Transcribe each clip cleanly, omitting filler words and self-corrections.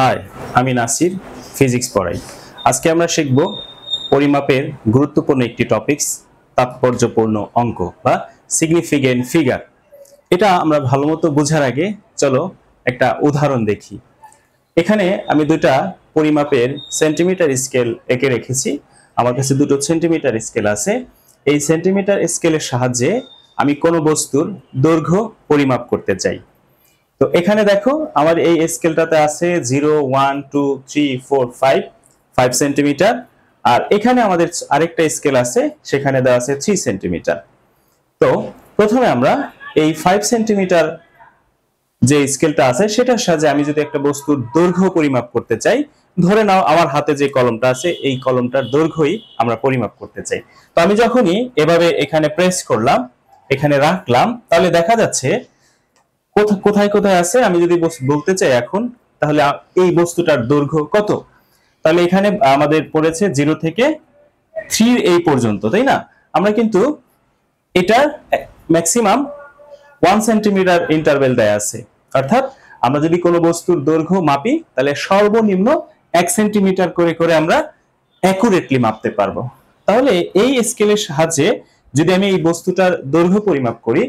High, আমি Nasir, physics পড়াই। আজকে আমরা শিখব পরিমাপের গুরুত্বপূর্ণ একটি টপিকস, তাৎপর্যপূর্ণ অঙ্ক বা সিগনিফিকেন্ট ফিগার। এটা আমরা ভালোমতো বোঝার আগে চলো একটা উদাহরণ দেখি। এখানে আমি দুটা পরিমাপের সেন্টিমিটার স্কেল এঁকে রেখেছি। আমার কাছে দুটো সেন্টিমিটার স্কেল আছে। এই সেন্টিমিটার স্কেলের সাহায্যে আমি কোনো বস্তুর দৈর্ঘ্য পরিমাপ করতে চাই। তো এখানে দেখো আমার এই স্কেলটাতে আছে 0 1 2 3 4 5 সেন্টিমিটার, আর এখানে আমাদের আরেকটা স্কেল আছে, সেখানে দেওয়া আছে 3 সেন্টিমিটার। তো প্রথমে আমরা এই 5 সেন্টিমিটার যে স্কেলটা আছে সেটার সাহায্যে আমি যদি একটা বস্তুর দৈর্ঘ্য পরিমাপ করতে চাই, ধরে নাও আমার হাতে যে কলমটা আছে এই কলমটার দৈর্ঘ্যই আমরা পরিমাপ করতে চাই। তো আমি যখনই এভাবে এখানে প্রেস করলাম, এখানে রাখলাম, তাহলে দেখা যাচ্ছে কোথায় কোথায় আছে আমি যদি বলতে চাই এখন, তাহলে এই বস্তুটার দৈর্ঘ্য কত। তাহলে এখানে আমাদের পড়েছে 0 থেকে 3 এই পর্যন্ত, তাই না? আমরা কিন্তু এটার ম্যাক্সিমাম 1 সেন্টিমিটার ইন্টারভেল দেয়া আছে, অর্থাৎ আমরা যদি কোনো বস্তুর দৈর্ঘ্য মাপি তাহলে সর্বনিম্ন 1 সেন্টিমিটার করে করে আমরা অ্যাকুরেটলি মাপতে পারবো। তাহলে এই স্কেলের সাহায্যে যদি আমি এই বস্তুটার দৈর্ঘ্য পরিমাপ করি,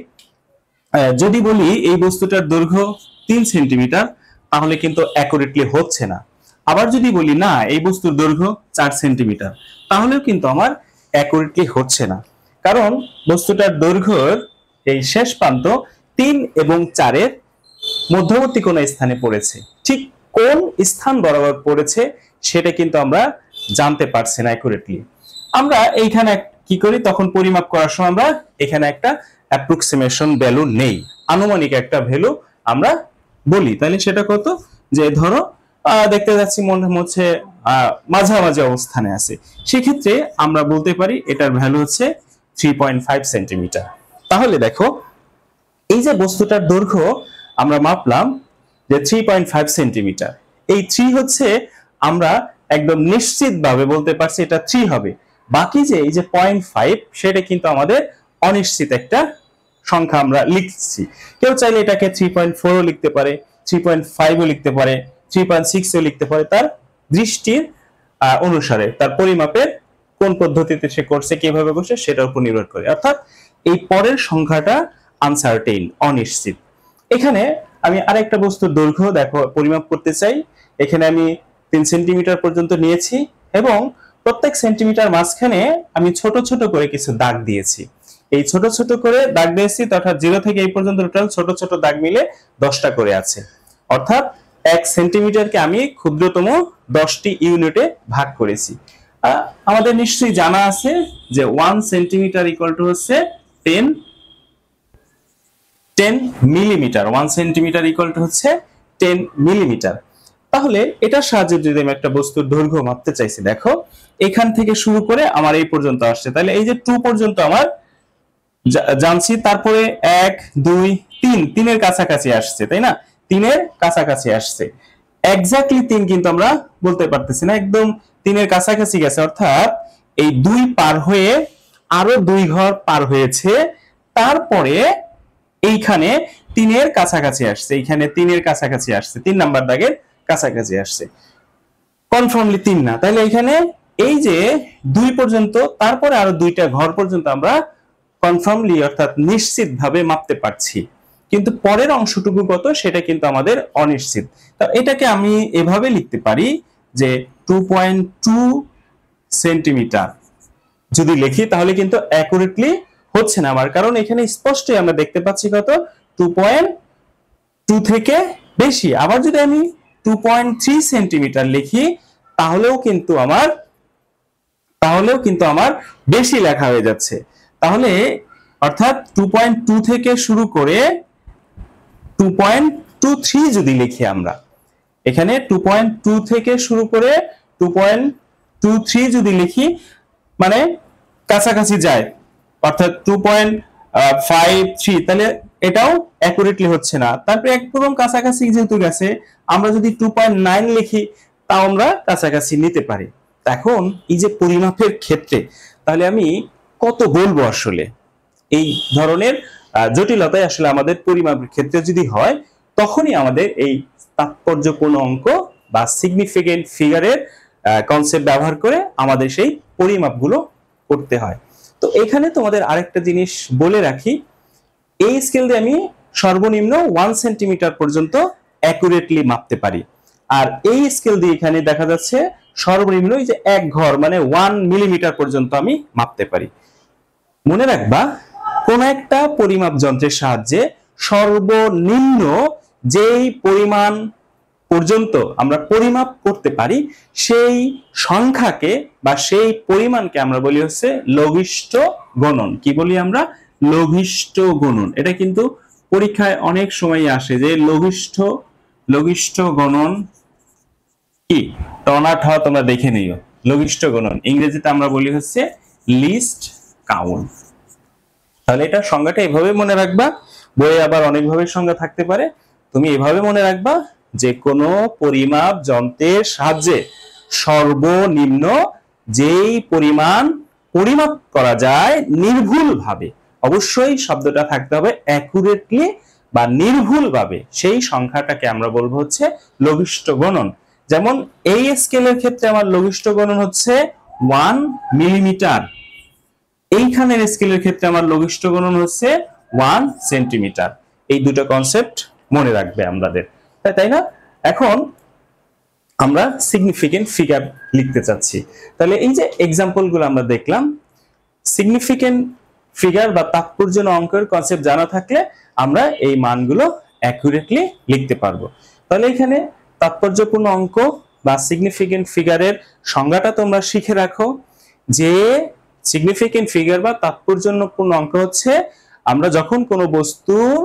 যদি বলি এই বস্তুটার দৈর্ঘ্য 3 সেন্টিমিটার, তাহলে কিন্তু অ্যাকুরেটলি হচ্ছে না। আবার যদি বলি না এই বস্তুর দৈর্ঘ্য 4 সেন্টিমিটার, তাহলেও কিন্তু আমার অ্যাকুরেটলি হচ্ছে না, কারণ বস্তুটার দৈর্ঘ্যের এই শেষ প্রান্ত 3 এবং 4 এর মধ্যবর্তী কোন স্থানে পড়েছে। ঠিক কোন স্থান বরাবর পড়েছে সেটা কিন্তু আমরা জানতে পারছি না অ্যাকুরেটলি। আমরা এইখানে কি করি, তখন পরিমাপ করার সময় আমরা এখানে একটা অ্যাপ্রক্সিমেশন ভ্যালু নেই, আনুমানিক একটা ভ্যালু আমরা বলি। তাহলে সেটা কত, যে ধরো দেখতে যাচ্ছি মনে হচ্ছে মাঝামাঝি অবস্থানে আছে, সেক্ষেত্রে আমরা বলতে পারি এটার ভ্যালু হচ্ছে 3.5 সেন্টিমিটার। তাহলে দেখো এই যে বস্তুটার দৈর্ঘ্য আমরা মাপলাম যে 3.5 সেন্টিমিটার, এই 3 হচ্ছে আমরা একদম নিশ্চিতভাবে বলতে পারছি এটা 3 হবে। বাকি যে এই যে 0.5 সেটা কিন্তু আমাদের অনিশ্চিত একটা সংখ্যা আমরা লিখছি। কেউ চাইলে এটাকে 3.4 ও লিখতে পারে, 3.5 ও লিখতে পারে, 3.6 ও লিখতে পারে, তার দৃষ্টির অনুসারে, তার পরিমাপের কোন পদ্ধতিতে সে করছে, কিভাবে করছে সেটার উপর নির্ভর করে। অর্থাৎ এই পরের সংখ্যাটা আনসার্টেইন, অনিশ্চিত। এখানে আমি আরেকটা বস্তুর দৈর্ঘ্য দেখো পরিমাপ করতে চাই। এখানে আমি 3 সেন্টিমিটার পর্যন্ত নিয়েছি এবং প্রত্যেক সেন্টিমিটার মাঝখানে আমি ছোট ছোট করে কিছু দাগ দিয়েছি। এই ছোট ছোট করে দাগ দিয়েছি, অর্থাৎ 0 থেকে এই পর্যন্ত টোটাল ছোট ছোট দাগ মিলে 10টা করে আছে। অর্থাৎ 1 সেন্টিমিটারকে আমি ক্ষুদ্রতম 10টি ইউনিটে ভাগ করেছি। আমাদের নিশ্চয়ই জানা আছে যে 1 সেন্টিমিটার ইকুয়াল টু হচ্ছে 10 মিলিমিটার। 1 সেন্টিমিটার ইকুয়াল টু হচ্ছে 10 মিলিমিটার। তাহলে এটার সাহায্যে যদি আমি একটা বস্তুর দৈর্ঘ্য মাপতে চাইছি, দেখো এখান থেকে শুরু করে আমার এই পর্যন্ত আসছে, তাহলে এই যে 2 পর্যন্ত আমার জানছি, তারপরে 1 2 3, 3 এর কাছাকাছি আসছে, তাই না? 3 এর কাছাকাছি আসছে, এক্স্যাক্টলি 3 কিন্তু আমরা বলতে পারতেছি না, একদম 3 এর কাছাকাছি গেছে, অর্থাৎ এই 2 পার হয়ে আরো 2 ঘর পার হয়েছে, তারপরে এইখানে 3 এর কাছাকাছি আসছে, এইখানে 3 এর কাছাকাছি আসছে, 3 নাম্বার দাগের কাছাকাছি আসছে, কনফার্মলি 3 না। তাহলে এখানে এই যে 2 পর্যন্ত, তারপরে আরো 2টা ঘর পর্যন্ত আমরা কনফার্মলি অর্থাৎ নিশ্চিতভাবে মাপতে পারছি, কিন্তু পরের অংশটুকু কত সেটা কিন্তু আমাদের অনিশ্চিত। তো এটাকে আমি এভাবে লিখতে পারি যে 2.2 সেন্টিমিটার যদি লিখি, তাহলে কিন্তু অ্যাকুরেটলি হচ্ছে না আমার, কারণ এখানে স্পষ্টই আমরা দেখতে পাচ্ছি কত 2.2 থেকে বেশি। আবার যদি আমি 2.3 সেন্টিমিটার লিখি, তাহলেও কিন্তু আমার বেশি লেখা হয়ে যাচ্ছে। তাহলে অর্থাৎ 2.2 থেকে শুরু করে 2.23 যদি লিখি আমরা, এখানে 2.2 থেকে শুরু করে 2.23 যদি লিখি, মানে কাছাকাছি যায়, অর্থাৎ 2.53, তাহলে এটাও অ্যাকুরেটলি হচ্ছে না। তারপরে একদম কাছাকাছি যেহেতু গেছে, আমরা যদি 2.9 লিখি তাও আমরা কাছাকাছি নিতে পারি। এখন এই যে পরিমাপের ক্ষেত্রে তাহলে আমি কত বলবো, আসলে এই ধরনের জটিলতায় আসলে আমাদের পরিমাপের ক্ষেত্রে যদি হয়, তখনই আমাদের এই তাৎপর্যপূর্ণ অঙ্ক বা সিগনিফিকেন্ট ফিগারের কনসেপ্ট ব্যবহার করে আমাদের সেই পরিমাপগুলো করতে হয়। তো এখানে তোমাদের আরেকটা জিনিস বলে রাখি, এই স্কেল দিয়ে আমি সর্বনিম্ন 1 সেন্টিমিটার পর্যন্ত অ্যাকুরেটলি মাপতে পারি, আর এই স্কেল দিয়ে এখানে দেখা যাচ্ছে সর্বনিম্ন এই যে 1 ঘর মানে 1 মিলিমিটার পর্যন্ত আমি মাপতে পারি। মনে রাখবা, কোন একটা পরিমাপ যন্ত্রের সাহায্যে সর্বনিম্ন যেই পরিমাণ পর্যন্ত আমরা পরিমাপ করতে পারি সেই সংখ্যাকে বা সেই পরিমাণকে আমরা বলি হচ্ছে লঘিষ্ঠ গণন। কি বলি আমরা? লঘিষ্ঠ গণন। এটা কিন্তু পরীক্ষায় অনেক সময় আসে যে লঘিষ্ঠ গণন কি, টনাট হওয়া তোমরা দেখে নিও। লঘিষ্ঠ গণন ইংরেজিতে আমরা বলি হচ্ছে লিস্ট কাউন্ট। তাহলে এটা সংজ্ঞাটা এভাবে মনে রাখবা, বইয়ে আবার অনেকভাবে সংজ্ঞা থাকতে পারে, তুমি এভাবে মনে রাখবা যে কোনো পরিমাপ যন্ত্রের সাহায্যে সর্বনিম্ন যেই পরিমাণ পরিমাপ করা যায় নির্ভুলভাবে, অবশ্যই শব্দটা থাকতে হবে অ্যাকুরেটলি বা নির্ভুলভাবে, সেই সংখ্যাটাকে আমরা বলবো হচ্ছে লঘিষ্ঠ গণন। যেমন এই স্কেলের ক্ষেত্রে আমার লঘিষ্ঠ গণন হচ্ছে 1 মিলিমিটার, এইখানের স্কেলের ক্ষেত্রে আমার লঘিষ্ঠ গণন হচ্ছে 1 সেন্টিমিটার। এই দুটো কনসেপ্ট মনে রাখবে আমাদের, তাই না? এখন আমরা সিগনিফিকেন্ট ফিগার লিখতে চাচ্ছি, তাহলে এই যে এক্সাম্পল গুলো আমরা দেখলাম, সিগনিফিকেন্ট ফিগার বা তাৎপর্যপূর্ণ অঙ্কের কনসেপ্ট জানা থাকলে আমরা এই মানগুলো অ্যাকুরেটলি লিখতে পারবো। তাহলে এখানে তাৎপর্যপূর্ণ অঙ্ক বা সিগনিফিকেন্ট ফিগারের সংজ্ঞাটা তোমরা শিখে রাখো, যে সিগনিফিকেন্ট ফিগার বা তাৎপর্যপূর্ণ অঙ্ক হচ্ছে আমরা যখন কোনো বস্তুর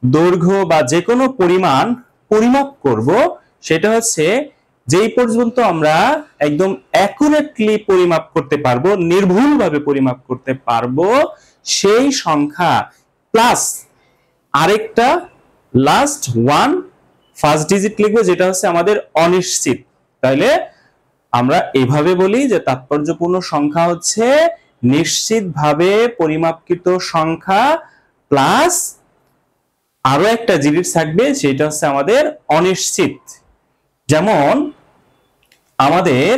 দৈর্ঘ্য বা যে কোনো পরিমাণ পরিমাপ করব, সেটা হচ্ছে যেই পর্যন্ত আমরা একদম অ্যাকুরেটলি পরিমাপ করতে পারবো, নির্ভুলভাবে পরিমাপ করতে পারবো, সেই সংখ্যা প্লাস আরেকটা লাস্ট 1 ফার্স্ট ডিজিট লিখবো যেটা হচ্ছে আমাদের অনিশ্চিত। তাহলে আমরা এভাবে বলি যে তাৎপর্যপূর্ণ সংখ্যা হচ্ছে নিশ্চিতভাবে পরিমাপকৃত সংখ্যা প্লাস আরো একটা জিনিস থাকবে, সেটা হচ্ছে আমাদের অনিশ্চিত। যেমন আমাদের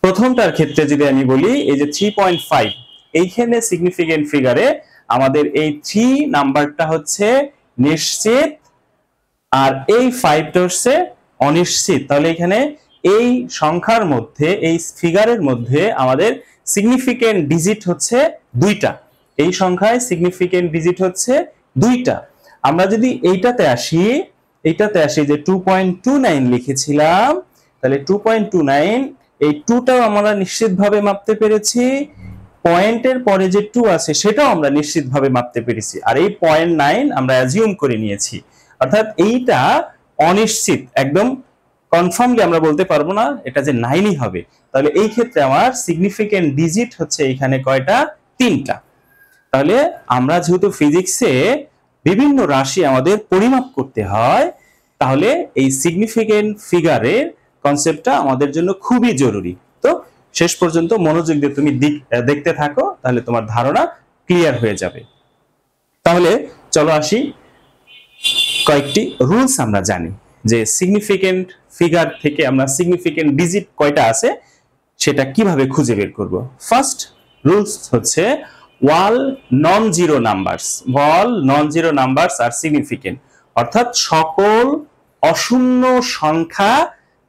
প্রথমটার ক্ষেত্রে যদি আমি বলি, এই যে 3.5, এইখানে সিগনিফিকেন্ট ফিগারে আমাদের এই 3 নাম্বারটা হচ্ছে নিশ্চিত আর এই 5টা হচ্ছে অনিশ্চিত। তাহলে এখানে এই সংখ্যার মধ্যে, এই ফিগারের মধ্যে আমাদের সিগনিফিকেন্ট ডিজিট হচ্ছে 2টা, এই সংখ্যায় সিগনিফিকেন্ট ডিজিট হচ্ছে 2টা। আমরা যদি এইটাতে আসি যে 2.29 লিখেছিলাম, তাহলে 2.29 এই 2টাও আমরা নিশ্চিতভাবে মাপতে পেরেছি, পয়েন্টের পরে যে 2 আছে সেটাও আমরা নিশ্চিতভাবে মাপতে পেরেছি, আর এই 0.9 আমরা অ্যাজিউম করে নিয়েছি, অর্থাৎ এইটা অনিশ্চিত, একদম কনফার্মলি আমরা বলতে পারবো না এটা যে 9ই হবে। তাহলে এই ক্ষেত্রে আমার সিগনিফিকেন্ট ডিজিট হচ্ছে এখানে কয়টা? 3টা। তাহলে আমরা যেহেতু ফিজিক্সে বিভিন্ন রাশি আমাদের পরিমাপ করতে হয়, তাহলে এই সিগনিফিকেন্ট ফিগারের কনসেপ্টটা আমাদের জন্য খুবই জরুরি। তো শেষ পর্যন্ত মনোযোগ দিয়ে তুমি দেখতে থাকো, তাহলে তোমার ধারণা ক্লিয়ার হয়ে যাবে। তাহলে চলো আসি, কয়েকটি রুলস আমরা জানি যে সিগনিফিকেন্ট ফিগার থেকে আমরা সিগনিফিকেন্ট ডিজিট কয়টা আছে সেটা কিভাবে খুঁজে বের করব। ফার্স্ট রুলস হচ্ছে all non-zero numbers are significant, অর্থাৎ সকল অশূন্য সংখ্যা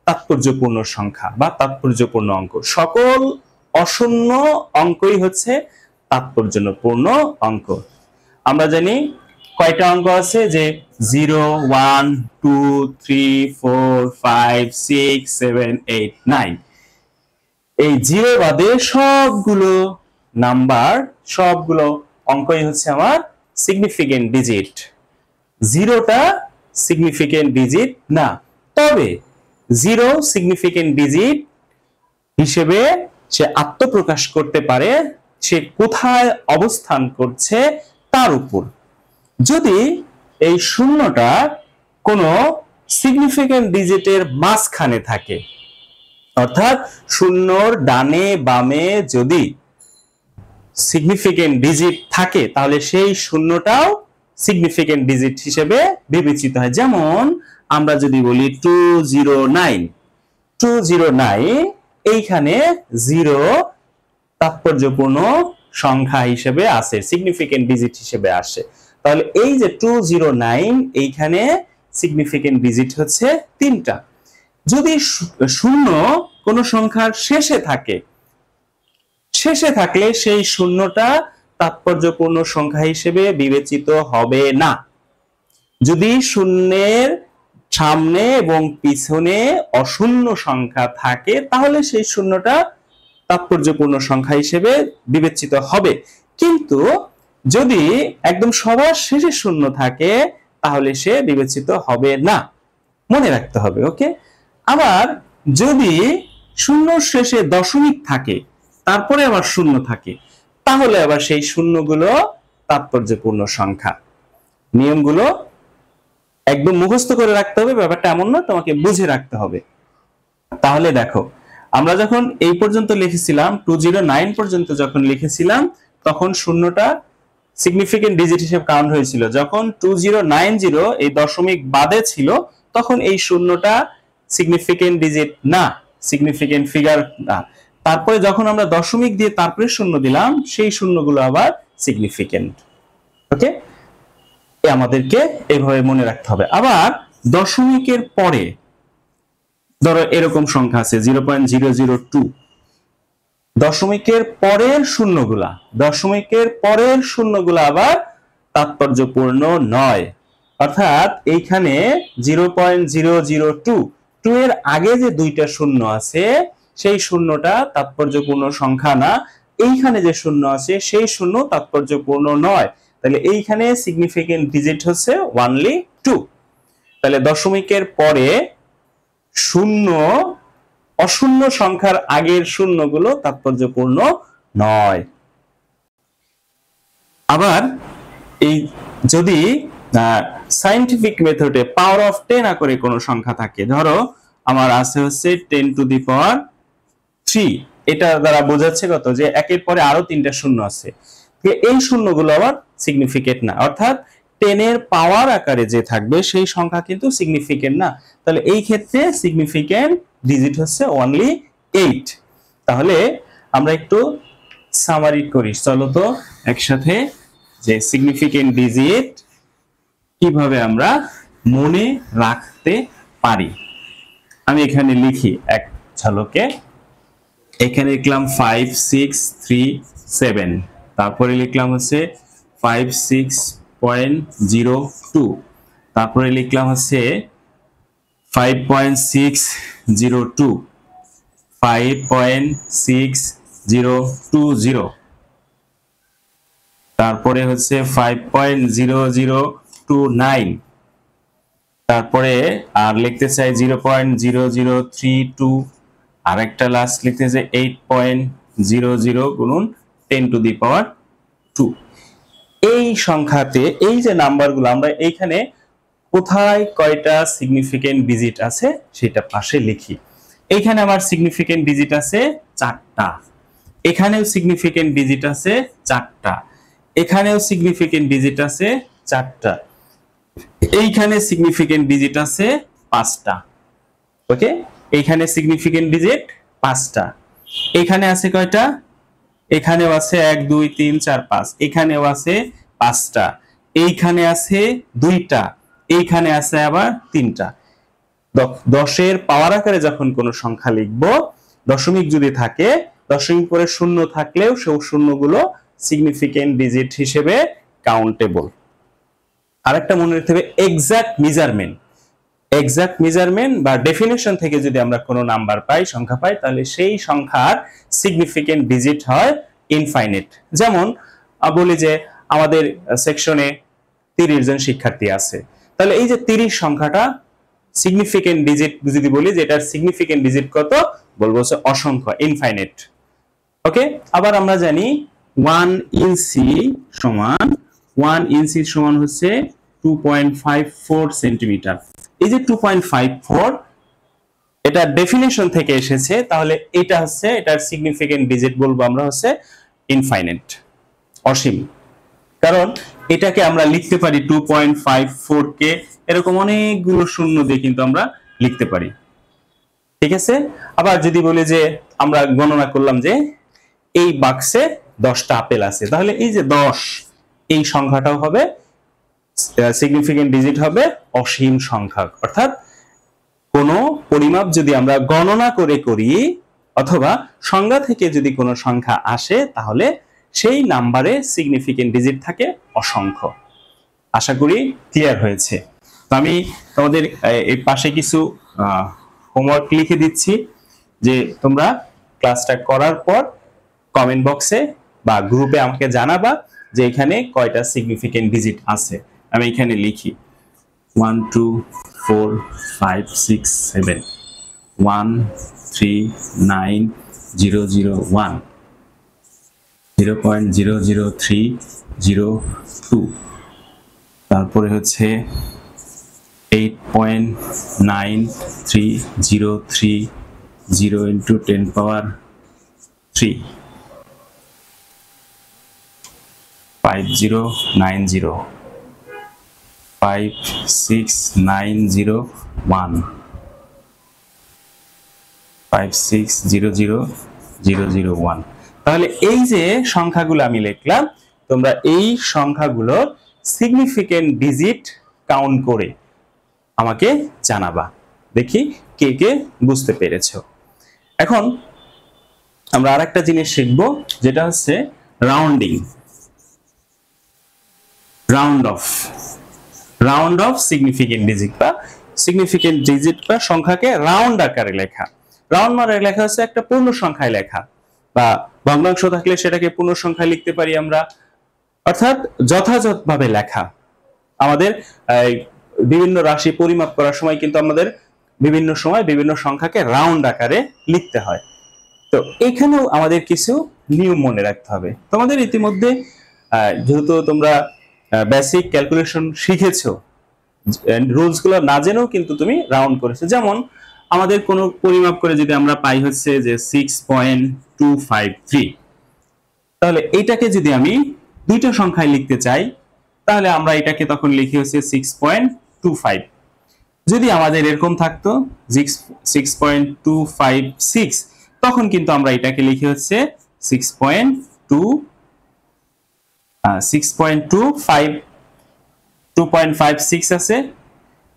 তাৎপর্যপূর্ণ সংখ্যা বা তাৎপর্যপূর্ণ অঙ্ক, সকল অশূন্য অঙ্কই হচ্ছে তাৎপর্যপূর্ণ অঙ্ক। আমরা জানি কয়টা অঙ্ক আছে, যে 0 1 2 3 4 5 6 7 8 9, এই 0 বাদে সবগুলো নাম্বার, সবগুলো অঙ্কই হচ্ছে আমার সিগনিফিকেন্ট ডিজিট। 0টা সিগনিফিকেন্ট ডিজিট না, তবে 0 সিগনিফিকেন্ট ডিজিট হিসেবে সে আত্মপ্রকাশ করতে পারে সে কোথায় অবস্থান করছে তার উপর। যদি এই শূন্যটা কোনো সিগনিফিকেন্ট ডিজিটের মাঝখানে থাকে, অর্থাৎ শূন্যর ডানে বামে যদি সিগনিফিকেন্ট ডিজিট থাকে, তাহলে সেই শূন্যটাও সিগনিফিকেন্ট ডিজিট হিসেবে বিবেচিত হয়। যেমন আমরা যদি বলি 209, 209 এইখানে 0 তাৎপর্যপূর্ণ সংখ্যা হিসেবে আসে, সিগনিফিকেন্ট ডিজিট হিসেবে আসে। তাহলে এই যে 209 এইখানে সিগনিফিকেন্ট ডিজিট হচ্ছে 3টা। যদি শূন্য কোন সংখ্যার শেষে থাকে, শেষে থাকলে সেই শূন্যটা তাৎপর্যপূর্ণ সংখ্যা হিসেবে বিবেচিত হবে না। যদি শূন্যের সামনে এবং পিছনে অশূন্য সংখ্যা থাকে তাহলে সেই শূন্যটা তাৎপর্যপূর্ণ সংখ্যা হিসেবে বিবেচিত হবে। কিন্তু যদি একদম সবার শেষে শূন্য থাকে তাহলে সে বিবেচিত হবে না, মনে রাখতে হবে। ওকে, আবার যদি শূন্যর শেষে দশমিক থাকে তারপরে আবার শূন্য থাকে তাহলে আবার সেই শূন্যগুলো তাৎপর্যপূর্ণ সংখ্যা। নিয়মগুলো একদম মুখস্থ করে রাখতে হবে, ব্যাপারটা এমন না, তোমাকে বুঝে রাখতে হবে। তাহলে দেখো, আমরা যখন এই পর্যন্ত লিখেছিলাম 209 পর্যন্ত যখন লিখেছিলাম তখন শূন্যটা সিগনিফিকেন্ট ডিজিট হিসেবে কাউন্ট হয়েছিল। যখন 2090 এই দশমিক বাদে ছিল তখন এই শূন্যটা সিগনিফিকেন্ট ডিজিট না, সিগনিফিকেন্ট ফিগার না। তারপরে যখন আমরা দশমিক দিয়ে তারপরে শূন্য দিলাম সেই শূন্যগুলো আবার সিগনিফিকেন্ট। ওকে, আমাদেরকে এইভাবে মনে রাখতে হবে। আবার দশমিকের পরে ধরো এরকম সংখ্যা আছে 0.002, দশমিকের পরের শূন্যগুলা, দশমিকের পরের শূন্যগুলা আবার তাৎপর্যপূর্ণ নয়। অর্থাৎ এইখানে 0.002 এর আগে যে দুইটা শূন্য আছে সেই শূন্যটা তাৎপর্যপূর্ণ সংখ্যা না, এইখানে যে শূন্য আছে সেই শূন্য তাৎপর্যপূর্ণ নয়। তাহলে এইখানে সিগনিফিকেন্ট ডিজিট হচ্ছে অনলি 2। তাহলে দশমিকের পরে শূন্য, অশূন্য সংখ্যার আগের শূন্যগুলো তাৎপর্যপূর্ণ নয়। আবার এই যদি সায়েন্টিফিক মেথডে পাওয়ার অফ 10 আকারে কোনো সংখ্যা থাকে, ধরো আমার আছে হচ্ছে 10 টু দি পাওয়ার 3, এটা দ্বারা বোঝাচ্ছে কত যে একের পরে আরো 3টা শূন্য আছে, এই শূন্যগুলো আবার সিগনিফিকেন্ট না। অর্থাৎ 10 এর পাওয়ার আকারে যে থাকবে সেই সংখ্যা কিন্তু সিগনিফিকেন্ট না। তাহলে এই ক্ষেত্রে সিগনিফিকেন্ট ডিজিট হচ্ছে অনলি 8। তাহলে আমরা একটু সামারি করি, চলো তো একসাথে, যে সিগনিফিকেন্ট ডিজিট কিভাবে আমরা মনে রাখতে পারি। আমি এখানে লিখি এক ঝলকে। এখানে লিখলাম 5637, তারপরে লিখলাম হচ্ছে 56.02, তারপরে লিখলাম হচ্ছে 5.602, 5.6020, তারপরে হচ্ছে 5.0029, তারপরে আর লিখতে চাই 0.0032, আর একটা লাস্ট লিখতে চাই 8.00 গুণন 10 টু দি পাওয়ার 2। এই সংখ্যাতে এই যে নাম্বারগুলো আমরা এইখানে কোথায় কয়টা সিগনিফিকেন্ট ডিজিট আছে সেটা পাশে লিখি। এইখানে আমার সিগনিফিকেন্ট ডিজিট আছে 4টা, এখানেও সিগনিফিকেন্ট ডিজিট আছে 4টা, এখানেও সিগনিফিকেন্ট ডিজিট আছে 4টা, এইখানে সিগনিফিকেন্ট ডিজিট আছে 5টা। ওকে, এইখানে সিগনিফিকেন্ট ডিজিট 5টা, এখানে আছে কয়টা, এখানেও আছে 1 2 3 4 5, এখানেও আছে 5টা, এইখানে আছে 2টা, এইখানে আছে আবার 3টা। 10 এর পাওয়ার আকারে যখন কোনো সংখ্যা লিখব, দশমিক যদি থাকে, দশমিক পরে শূন্য থাকলেও সেই শূন্যগুলো সিগনিফিকেন্ট ডিজিট হিসেবে কাউন্টেবল। আরেকটা মনে রাখতে হবে, এক্সাক্ট মেজারমেন্ট, এক্সাক্ট মেজারমেন্ট বা ডেফিনেশন থেকে যদি আমরা কোনো নাম্বার পাই, সংখ্যা পাই, তাহলে সেই সংখ্যার সিগনিফিকেন্ট ডিজিট হয় ইনফাইনাইট। যেমন বলি যে আমাদের সেকশনে 30 জন শিক্ষার্থী আছে, তাহলে এই যে 30 সংখ্যাটা সিগনিফিকেন্ট ডিজিট যদি বলি যে এটার সিগনিফিকেন্ট ডিজিট কত, বলবো হচ্ছে অসংখ্য, ইনফাইনাইট। ওকে, আবার আমরা জানি 1 ইঞ্চি সমান, 1 ইঞ্চি সমান হচ্ছে 2.54 সেন্টিমিটার। এই যে 2.54 এটা ডেফিনেশন থেকে এসেছে, তাহলে এটা হচ্ছে এটার সিগনিফিকেন্ট ডিজিট বলবো আমরা হচ্ছে ইনফাইনাইট, অসীম। কারণ এটাকে আমরা লিখতে পারি 2.54 কে এরকম অনেকগুলো শূন্য দিয়ে কিন্তু আমরা লিখতে পারি। ঠিক আছে, আবার যদি বলি যে আমরা গণনা করলাম যে এই বাক্সে 10টা আপেল আছে, তাহলে এই যে 10 এই সংখ্যাটাও হবে সিগনিফিকেন্ট ডিজিট, হবে অসীম সংখ্যা। অর্থাৎ কোন পরিমাপ যদি আমরা গণনা করে করি অথবা সংজ্ঞা থেকে যদি কোনো সংখ্যা আসে তাহলে সেই নাম্বারে সিগনিফিকেন্ট ডিজিট থাকে অসংখ্য। আশা করি ক্লিয়ার হয়েছে। তো আমি তোমাদের এই পাশে কিছু হোমওয়ার্ক লিখে দিচ্ছি, যে তোমরা ক্লাসটা করার পর কমেন্ট বক্সে বা গ্রুপে আমাকে জানাবা যে এখানে কয়টা সিগনিফিকেন্ট ডিজিট আছে। আমি এখানে লিখি 1 2 4 5 6 7 1 3 9 0 0 1 0.00302, তারপরে হচ্ছে 8.9303 into 10 power 3 5090 56901 5600001। তাহলে এই যে সংখ্যাগুলো আমি লিখলাম, তোমরা এই সংখ্যাগুলো সিগনিফিকেন্ট ডিজিট কাউন্ট করে আমাকে জানাবা, দেখি কে কে বুঝতে পেরেছো। এখন আমরা আরেকটা জিনিস শিখবো, যেটা হচ্ছে rounding, round of significant digit বা সিগনিফিকেন্ট ডিজিট বা সংখ্যাকে রাউন্ড আকারে লেখা। রাউন্ড মানে লেখা হচ্ছে একটা পূর্ণ সংখ্যায় লেখা, বা ভগ্নাংশ থাকলে সেটাকে পূর্ণ সংখ্যায় লিখতে পারি আমরা। অর্থাৎ যথাযথভাবে লেখা। আমাদের বিভিন্ন রাশি পরিমাপ করার সময় কিন্তু আমাদের বিভিন্ন সময় বিভিন্ন সংখ্যাকে রাউন্ড আকারে লিখতে হয়। তো এখানেও আমাদের কিছু নিয়ম মনে রাখতে হবে। তোমাদের ইতিমধ্যে যেহেতু তোমরা বেসিক ক্যালকুলেশন শিখেছো, রুলস গুলো না জেনেও কিন্তু তুমি রাউন্ড করেছো। যেমন আমাদের কোনো পরিমাপ করে যদি আমরা পাই হচ্ছে যে 6.253, তাহলে এইটাকে যদি আমি দুইটা সংখ্যায় লিখতে চাই তাহলে আমরা এটাকে তখন লিখি হচ্ছে 6.25। যদি আমাদের এরকম থাকতো 6.256, তখন কিন্তু আমরা এটাকে লিখি হচ্ছে 2.56 আছে,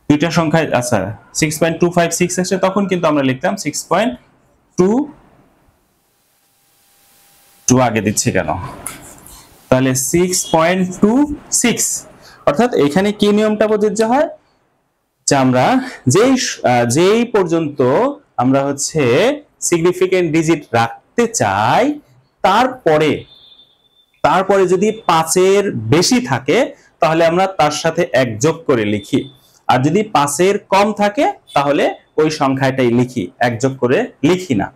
দুইটা সংখ্যায় আচ্ছা 6.256 আছে, তখন কিন্তু আমরা লিখতাম 6.2 আগে দিচ্ছে কেন, তাহলে 6.26। অর্থাৎ এখানে কি নিয়মটা প্রযোজ্য হয়, যে আমরা যেই পর্যন্ত আমরা হচ্ছে সিগনিফিকেন্ট ডিজিট রাখতে চাই তারপরে যদি 5-এর বেশি থাকে তাহলে আমরা তার সাথে 1 যোগ করে লিখি, আর যদি 5-এর কম থাকে তাহলে ওই সংখ্যাটাই লিখি, 1 যোগ করে লিখি না।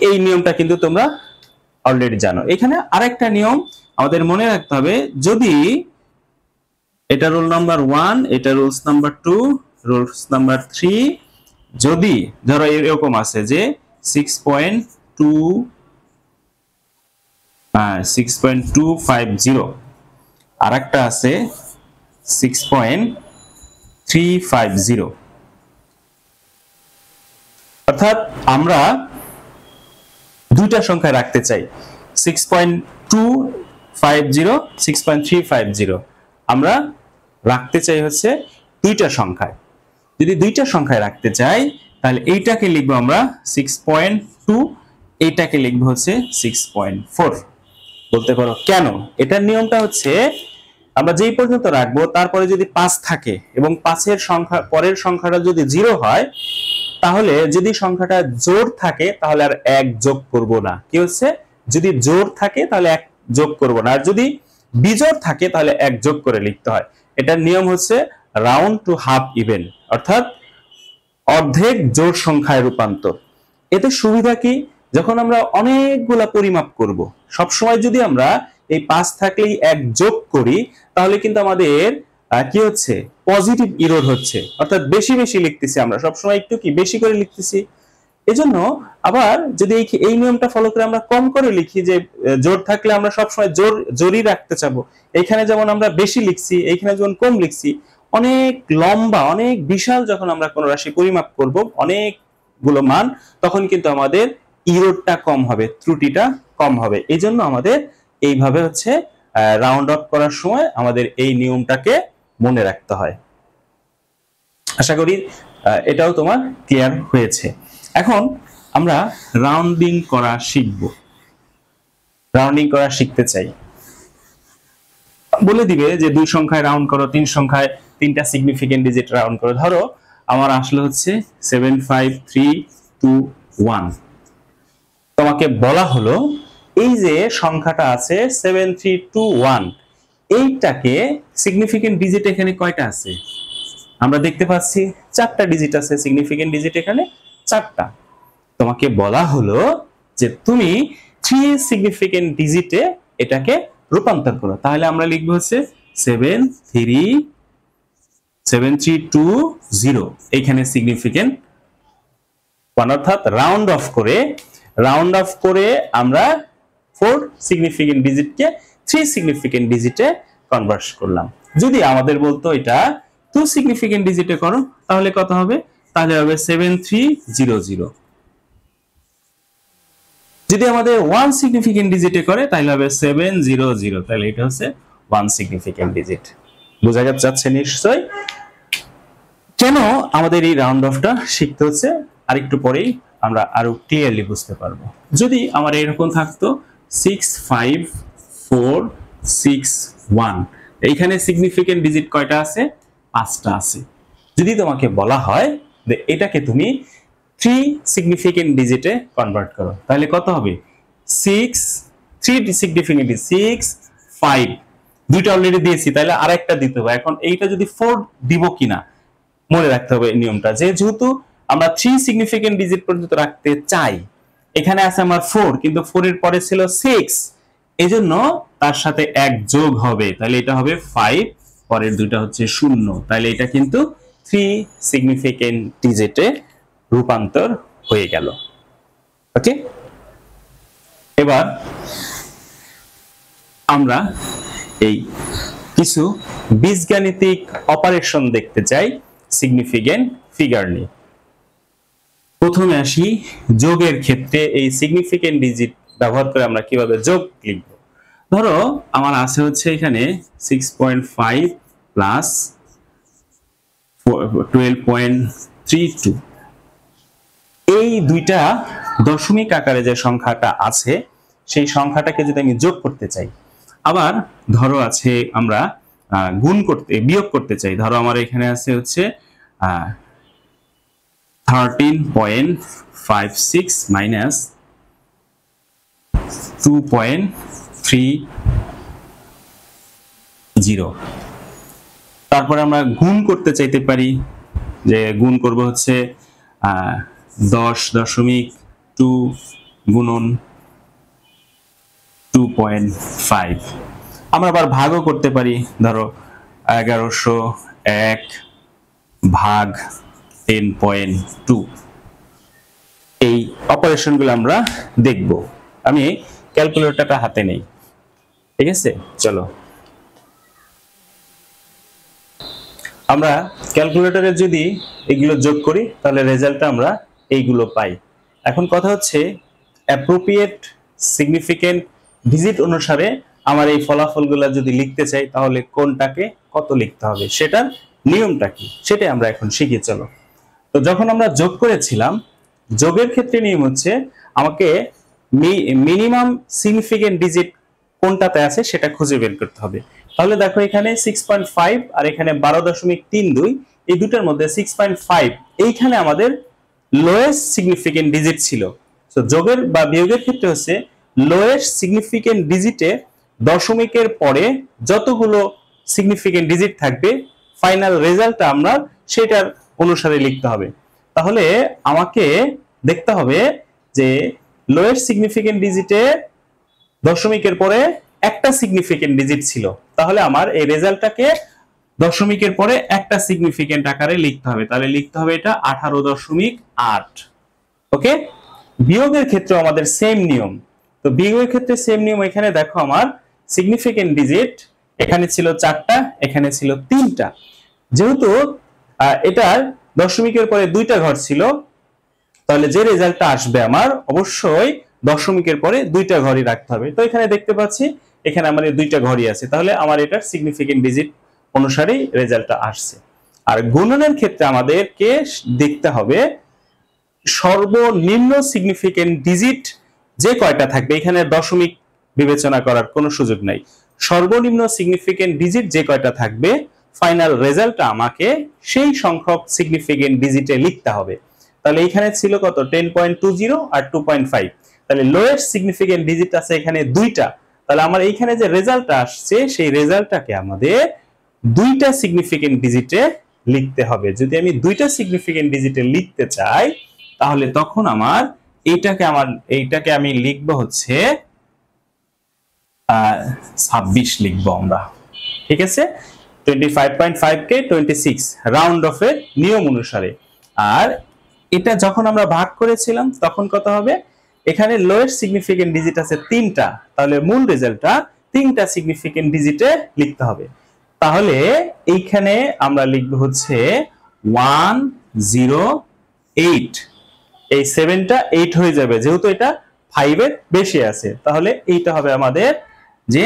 এই নিয়মটা কিন্তু তোমরা অলরেডি জানো। এখানে আরেকটা নিয়ম আমাদের মনে রাখতে হবে, যদি এটা রুল নাম্বার 1, এটা রুলস নাম্বার 2, রুলস নাম্বার 3, যদি ধরো এরকম আছে যে 6.250, আর একটা আছে 6.350, অর্থাৎ আমরা দুইটা সংখ্যা রাখতে চাই 6.250 6.350, আমরা রাখতে চাই হচ্ছে দুইটা সংখ্যায়। যদি দুইটা সংখ্যায় রাখতে চাই তাহলে এইটাকে লিখবো আমরা 6.2, এইটাকে লিখবো হচ্ছে 6.4। বলতে পারো কেন? এটার নিয়মটা হচ্ছে আমরা যেই পর্যন্ত রাখবো তারপরে যদি 5 থাকে এবং 5-এর সংখ্যা পরের সংখ্যাটা যদি 0 হয়, তাহলে যদি সংখ্যাটা জোড় থাকে তাহলে আর 1 যোগ করব না। কি হচ্ছে, যদি জোড় থাকে তাহলে 1 যোগ করব না, আর যদি বিজোড় থাকে তাহলে 1 যোগ করে লিখতে হয়। এটার নিয়ম হচ্ছে রাউন্ড টু হাফ ইভেন, অর্থাৎ অর্ধেক জোড় সংখ্যায় রূপান্তর। এতে সুবিধা কি, যখন আমরা অনেকগুলা পরিমাপ করব সবসময় যদি আমরা এই 5 থাকলেই 1 যোগ করি তাহলে কিন্তু আমাদের কি হচ্ছে, পজিটিভ ইরর হচ্ছে, অর্থাৎ বেশি বেশি লিখতেছি আমরা সবসময়, একটু কি বেশি করে লিখতেছি। এজন্য আবার যদি এই নিয়মটা ফলো করে আমরা কম করে লিখি, যে জোর থাকলে আমরা সবসময় জোরই রাখতে চাবো, এখানে যেমন আমরা বেশি লিখছি, এইখানে যেমন কম লিখছি, অনেক লম্বা অনেক বিশাল যখন আমরা কোন রাশি পরিমাপ করব অনেকগুলো মান, তখন কিন্তু আমাদের ইরোরটা কম হবে, ত্রুটিটা কম হবে। এই জন্য আমাদের এইভাবে হচ্ছে রাউন্ড অফ করার সময় আমাদের এই নিয়মটাকে মনে রাখতে হয়। আশা করি এটাও তোমার ক্লিয়ার হয়েছে। এখন আমরা রাউন্ডিং করা শিখব। রাউন্ডিং করা শিখতে চাই, বলে দিবে যে 2 সংখ্যায় রাউন্ড করো, 3 সংখ্যায় 3টা সিগনিফিকেন্ট ডিজিট রাউন্ড করো। ধরো আমার আসলে হচ্ছে 75321, তোমাকে বলা হলো এই যে সংখ্যাটা আছে 7321, এইটাকে সিগনিফিকেন্ট ডিজিট এখানে কয়টা আছে? আমরা দেখতে পাচ্ছি 4টা ডিজিট আছে, সিগনিফিকেন্ট ডিজিট এখানে 4টা। তোমাকে বলা হলো যে তুমি 3 সিগনিফিকেন্ট ডিজিটে এটাকে রূপান্তর করো। তাহলে আমরা লিখবো হচ্ছে 7320, এইখানে সিগনিফিকেন্ট 1, অর্থাৎ রাউন্ড অফ করে আমরা 4 সিগনিফিকেন্ট ডিজিটকে 3 সিগনিফিকেন্ট ডিজিটে কনভার্ট করলাম। যদি আমাদের বলতো এটা 2 সিগনিফিকেন্ট ডিজিটে করো, তাহলে কত হবে? তাহলে হবে 7300। যদি আমাদের 1 সিগনিফিকেন্ট ডিজিটে করে তাহলে হবে 700, তাহলে এটা হচ্ছে 1 সিগনিফিকেন্ট ডিজিট। বোঝা যাচ্ছে নিশ্চয় কেন আমাদের এই রাউন্ড অফটা শিখতে হচ্ছে? আরেকটু পরেই আমরা আরো ক্লিয়ারলি বুঝতে পারবো। যদি আমার এরকম থাকতো 65461, এইখানে সিগনিফিকেন্ট ডিজিট কয়টা আছে? 5টা আছে। যদি তোমাকে বলা হয় যে এটাকে তুমি 3 সিগনিফিকেন্ট ডিজিটে কনভার্ট করো, তাহলে কত হবে? 3 সিগনিফিকেন্ট 6 5, দুইটা অলরেডি দিয়েছি, তাহলে আরেকটা দিতে হবে। এখন এইটা যদি 4 দিব কিনা মনে রাখতে হবে নিয়মটা, যেহেতু আমরা 3 সিগনিফিকেন্ট ডিজিট পর্যন্ত রাখতে চাই, এখানে আছে আমার 4, কিন্তু 4 এর পরে ছিল 6, এজন্য তার সাথে 1 যোগ হবে, তাহলে এটা হবে 5, পরের দুইটা হচ্ছে 0, তাহলে এটা কিন্তু 3 সিগনিফিকেন্ট ডিজিটে রূপান্তর হয়ে গেল। ওকে, এবার আমরা এই কিছু বীজগাণিতিক অপারেশন দেখতে চাই সিগনিফিকেন্ট ফিগার নিয়ে। প্রথমে আসি যোগের ক্ষেত্রে এই সিগনিফিকেন্ট ডিজিট ব্যবহার করে আমরা কিভাবে যোগ লিখব। ধরো আমার আছে হচ্ছে এখানে 6.5 প্লাস 12.32, এই দুইটা দশমিক আকারে যে সংখ্যাটা আছে সেই সংখ্যাটাকে যদি আমি যোগ করতে চাই, আবার ধরো আছে আমরা বিয়োগ করতে চাই। ধরো আমার এখানে আছে হচ্ছে 13.56 মাইনাস 2.30, তারপরে আমরা গুণ করতে চাইতে পারি, যে গুণ করব হচ্ছে 10.2 গুণন 2.5। আমরা আবার ভাগও করতে পারি, ধরো 1101 ভাগ 10.2। এই অপারেশনগুলো আমরা দেখব। আমি ক্যালকুলেটরটা হাতে নেই, ঠিক আছে? চলো আমরা ক্যালকুলেটরে যদি এগুলো যোগ করি তাহলে রেজাল্টটা আমরা এইগুলো পাই। এখন কথা হচ্ছে অ্যাপ্রোপ্রিয়েট সিগনিফিকেন্ট ডিজিট অনুসারে আমার এই ফলাফলগুলো যদি লিখতে চাই তাহলে কোনটাকে কত লিখতে হবে, সেটার নিয়মটা কি সেটাই আমরা এখন শিখি। চলো, তো যখন আমরা যোগ করেছিলাম, যোগের ক্ষেত্রে নিয়ম হচ্ছে আমাকে মিনিমাম সিগনিফিকেন্ট ডিজিট কোনটাতে আছে সেটা খুঁজে বের করতে হবে। তাহলে দেখো এখানে 6.5 আর এখানে 12.32, এই দুটার মধ্যে 6.5 এইখানে আমাদের লোয়েস্ট সিগনিফিকেন্ট ডিজিট ছিল। তো যোগের বা বিয়োগের ক্ষেত্রে হচ্ছে লোয়েস্ট সিগনিফিকেন্ট ডিজিটে দশমিকের পরে যতগুলো সিগনিফিকেন্ট ডিজিট থাকবে ফাইনাল রেজাল্টটা আমরা সেটার অনুসারে লিখতে হবে। তাহলে আমাকে দেখতে হবে যে লোয়েস্ট সিগনিফিকেন্ট ডিজিটে দশমিকের পরে একটা সিগনিফিকেন্ট ডিজিট ছিল, তাহলে আমার এই রেজাল্টটাকে দশমিকের পরে একটা সিগনিফিকেন্ট আকারে লিখতে হবে। তাহলে লিখতে হবে এটা 18.8। ওকে। ওকে, বিয়োগের ক্ষেত্রে আমাদের সেম নিয়ম। তো বিয়োগের ক্ষেত্রে সেম নিয়ম। এখানে দেখো আমার সিগনিফিকেন্ট ডিজিট এখানে ছিল 4টা, এখানে ছিল 3টা। যেহেতু এটার দশমিকের পরে 2টা ঘর ছিল, তাহলে যে রেজাল্টটা আসবে আমার অবশ্যই দশমিকের পরে 2টা ঘরই রাখতে হবে। তো এখানে দেখতে পাচ্ছি এখানে আমার 2টা ঘরই আছে, তাহলে আমার এটার সিগনিফিকেন্ট ডিজিট অনুসারেই রেজাল্টটা আসছে। আর গুণনের ক্ষেত্রে আমাদেরকে দেখতে হবে সর্বনিম্ন সিগনিফিকেন্ট ডিজিট যে কয়টা থাকবে, এখানে দশমিক বিবেচনা করার কোনো সুযোগ নাই। সর্বনিম্ন সিগনিফিকেন্ট ডিজিট যে কয়টা থাকবে, ফাইনাল রেজাল্টটা আমাকে সেই সংখ্যক সিগনিফিকেন্ট ডিজিটে লিখতে হবে। তাহলে এখানে ছিল কত, 10.20 আর 2.5। তাহলে লোয়েস্ট সিগনিফিকেন্ট ডিজিট আছে এখানে 2টা। তাহলে আমার এইখানে যে রেজাল্টটা আসছে সেই রেজাল্টটাকে আমাদের 2টা সিগনিফিকেন্ট ডিজিটে লিখতে হবে। যদি আমি 2টা সিগনিফিকেন্ট ডিজিটে লিখতে চাই, তাহলে তখন আমার এইটাকে আমি লিখবো হচ্ছে 26 লিখবো আমরা। ঠিক আছে, 25.5 কে 26 রাউন্ড অফ এর নিয়ম অনুসারে। আর এটা যখন আমরা ভাগ করেছিলাম তখন কত হবে, এখানে লোয়েস্ট সিগনিফিকেন্ট ডিজিট আছে 3টা, তাহলে মূল রেজাল্টটা 3টা সিগনিফিকেন্ট ডিজিটে লিখতে হবে। তাহলে এইখানে আমরা লিখবো হচ্ছে 108। এই 7টা 8 হয়ে যাবে, যেহেতু এটা 5 এর বেশি আছে। তাহলে এইটা হবে আমাদের যে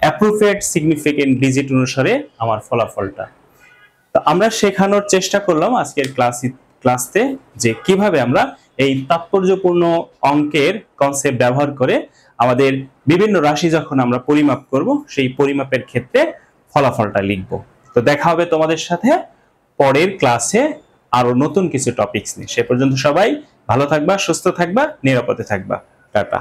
অ্যাপ্রোপ্রিয়েট সিগনিফিকেন্ট ডিজিট অনুসারে আমার ফলাফলটা। তো আমরা শেখানোর চেষ্টা করলাম আজকের ক্লাসে যে কিভাবে আমরা এই তাৎপর্যপূর্ণ অঙ্কের কনসেপ্ট ব্যবহার করে আমাদের বিভিন্ন রাশি যখন আমরা পরিমাপ করব, সেই পরিমাপের ক্ষেত্রে ফলাফলটা লিখব। তো দেখা হবে তোমাদের সাথে পরের ক্লাসে আরো নতুন কিছু টপিকস নিয়ে। সে পর্যন্ত সবাই ভালো থাকবা, সুস্থ থাকবা, নিরাপদে থাকবা। টাটা।